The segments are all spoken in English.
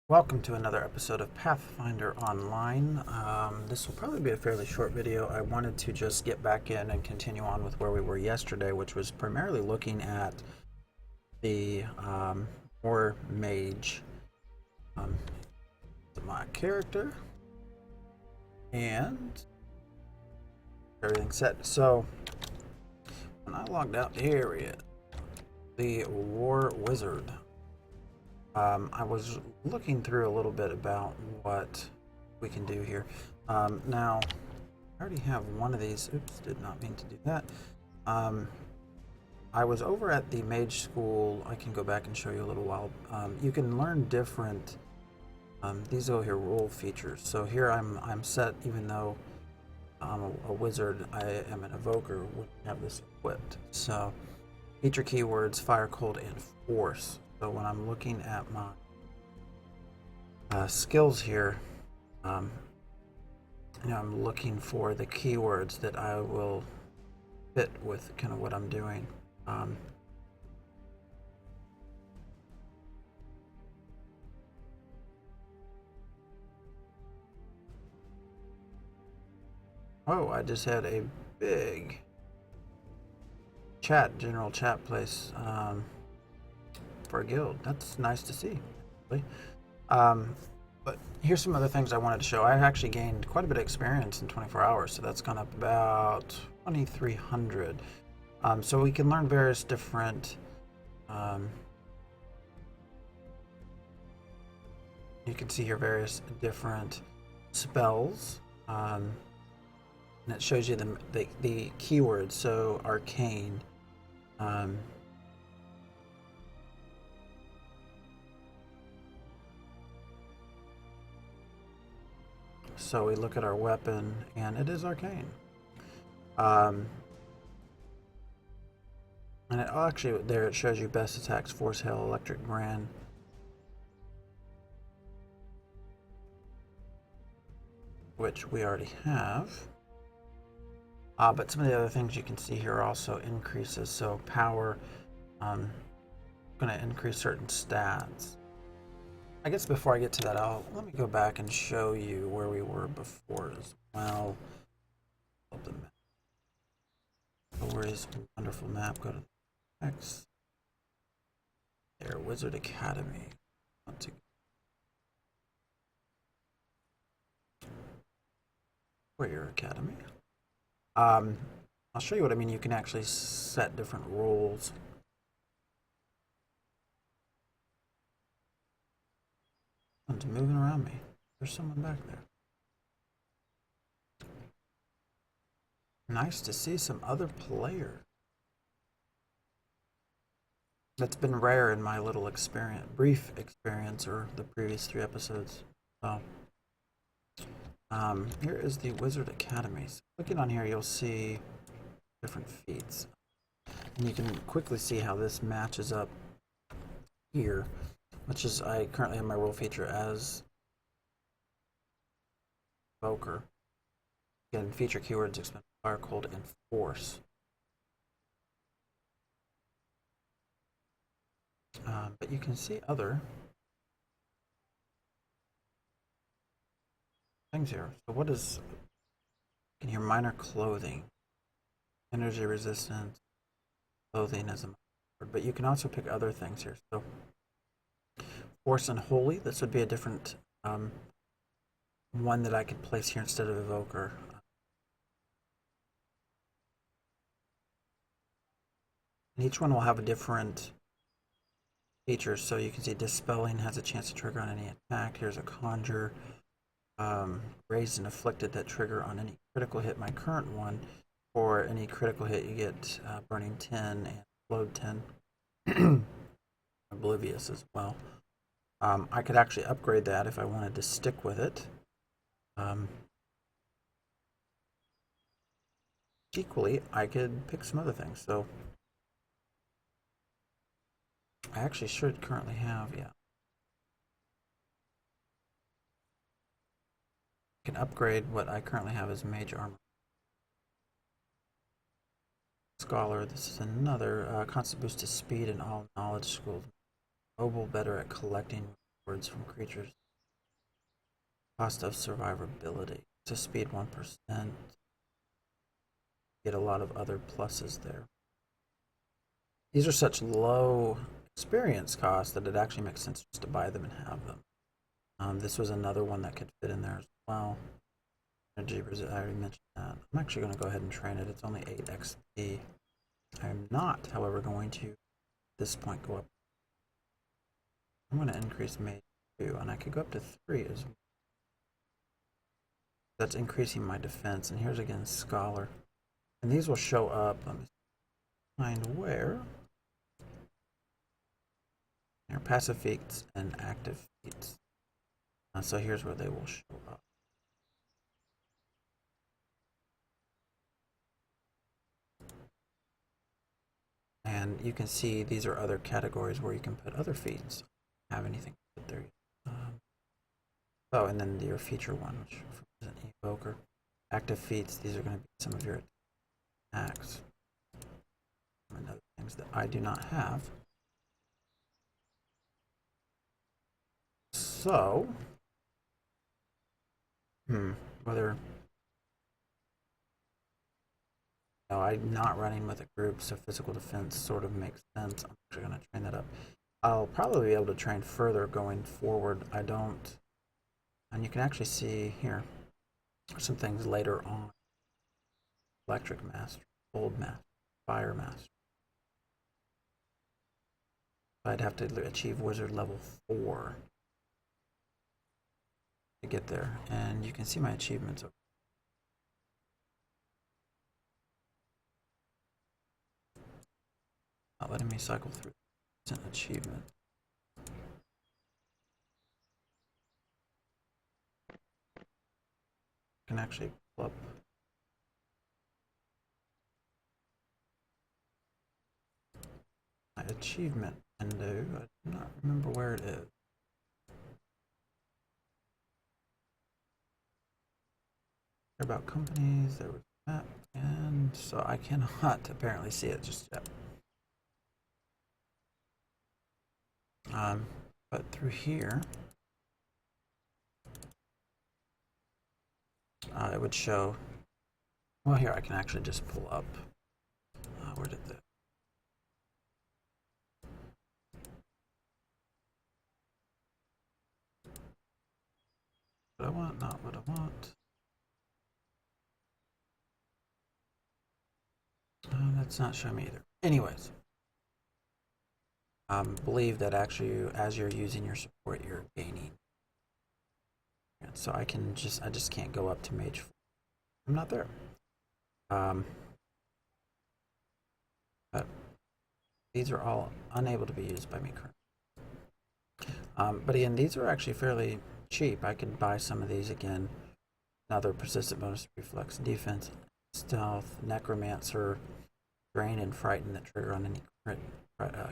Welcome to another episode of Pathfinder Online. This will probably be a fairly short video. I wanted to just get back in and continue on with where we were yesterday, which was primarily looking at the War Mage, my character, and everything set. So when I logged out here, the War Wizard. I was looking through a little bit about what we can do here. Now, I already have one of these. Oops, did not mean to do that. I was over at the mage school. I can go back and show you a little while. You can learn different, these over here, role features. So here I'm set, even though I'm a wizard, I am an evoker, wouldn't have this equipped. So, feature keywords, fire, cold, and force. So when I'm looking at my skills here, I'm looking for the keywords that I will fit with kind of what I'm doing. Oh, I just had a big general chat place for a guild. That's nice to see. But here's some other things I wanted to show. I actually gained quite a bit of experience in 24 hours, so that's gone up about 2,300. So we can learn various different you can see here various different spells, and it shows you the keywords. So arcane, so we look at our weapon, and it is arcane. And it actually, there it shows you best attacks, force, hail, electric, brand. Which we already have. But some of the other things you can see here also increases. So power, going to increase certain stats. I guess before I get to that, let me go back and show you where we were before as well. Where is wonderful map? Go to X. There, Wizard Academy. Warrior Academy. I'll show you what I mean. You can actually set different roles. Someone's moving around me. There's someone back there. Nice to see some other players. That's been rare in my little brief experience, or the previous 3 episodes. So, here is the Wizard Academy. So clicking on here, you'll see different feats. And you can quickly see how this matches up here, which is I currently have my role feature as Evoker. Again, feature keywords, expend fire, cold, and force. But you can see other things here. So what is, you can hear minor clothing, energy resistance, clothing as a word, but you can also pick other things here. So force and holy, this would be a different one that I could place here instead of evoker. And each one will have a different features. So you can see dispelling has a chance to trigger on any attack. Here's a conjure. Raised and afflicted, that trigger on any critical hit. My current one, for any critical hit, you get burning 10 and load 10. Oblivious as well. I could actually upgrade that if I wanted to stick with it. Equally, I could pick some other things. So I actually should currently have, yeah. I can upgrade what I currently have as mage armor. Scholar, this is another constant boost to speed in all knowledge schools. Mobile, better at collecting rewards from creatures. Cost of survivability. To speed 1%. Get a lot of other pluses there. These are such low experience costs that it actually makes sense just to buy them and have them. This was another one that could fit in there as well. Energy, I already mentioned that. I'm actually going to go ahead and train it. It's only 8 XP. I'm not, however, going to, at this point, go up. I'm going to increase Mage 2, and I could go up to 3 as well. That's increasing my defense. And here's again Scholar. And these will show up. Let me find where. Here, passive feats and active feats. So here's where they will show up. And you can see these are other categories where you can put other feats. Have anything to put there. Oh, and then your feature one, which is an evoker. Active feats, these are going to be some of your attacks. And other things that I do not have. So, whether, no, I'm not running with a group, so physical defense sort of makes sense. I'm actually going to train that up. I'll probably be able to train further going forward. I don't, and you can actually see here some things later on. Electric Master, Cold Master, Fire Master. I'd have to achieve Wizard level 4 to get there, and you can see my achievements. Not letting me cycle through an achievement. I can actually pull up my achievement window. I do not remember where it is. About companies, there was a map, and so I cannot apparently see it just yet. But through here, it would show. Well, here I can actually just pull up. Where did the what I want, not what I want. That's not showing me either. Anyways, believe that actually, as you're using your support, you're gaining. And so I just can't go up to Mage 4. I'm not there. But these are all unable to be used by me currently. But again, these are actually fairly cheap. I could buy some of these again. Another persistent bonus, reflex, defense, stealth, necromancer, drain, and frighten that trigger on any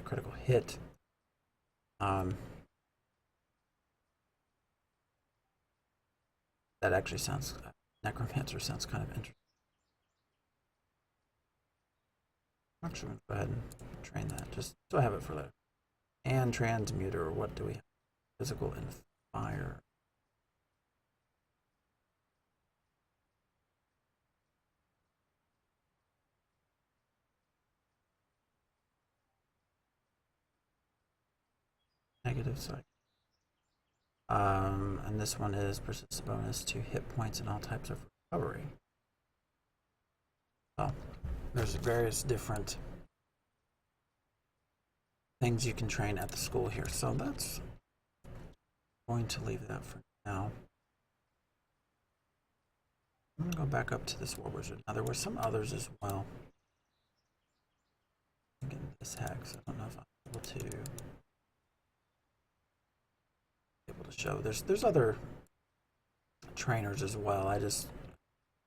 critical hit. That actually sounds, necromancer sounds kind of interesting. Actually, I'm going to go ahead and train that just so I have it for later. And transmuter, what do we have? Physical and fire. Negative side. And this one is persistent bonus to hit points and all types of recovery. So there's various different things you can train at the school here. So that's going to leave that for now. I'm going to go back up to this War Wizard. Now there were some others as well. Again, this hacks. I don't know if I'm able to show. There's other trainers as well. I just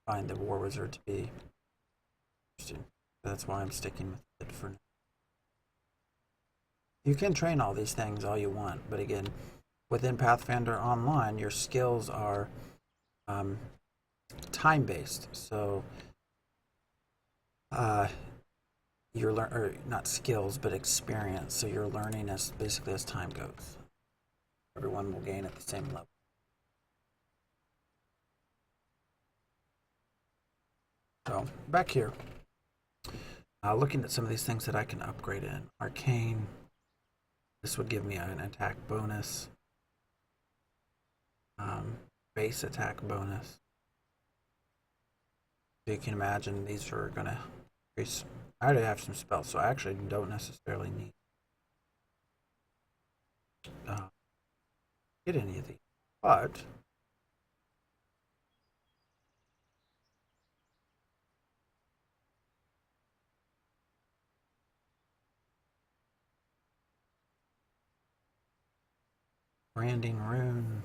find the War Wizard to be interesting. That's why I'm sticking with it for now. You can train all these things all you want, but again, within Pathfinder Online, your skills are time-based. So you're or not skills, but experience. So you're learning as basically as time goes. Everyone will gain at the same level. So back here, looking at some of these things that I can upgrade in. Arcane, this would give me an attack bonus. Base attack bonus. So you can imagine these are going to increase. I already have some spells, so I actually don't necessarily need get any of these. But branding rune.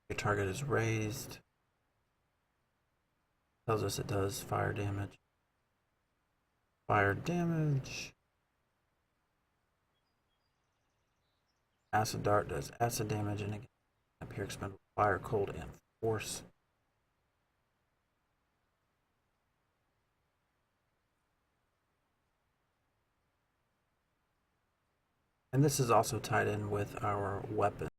Your target is raised. Tells us it does fire damage. Fire damage. Acid dart does acid damage and again appear expendable fire, cold, and force. And this is also tied in with our weapon.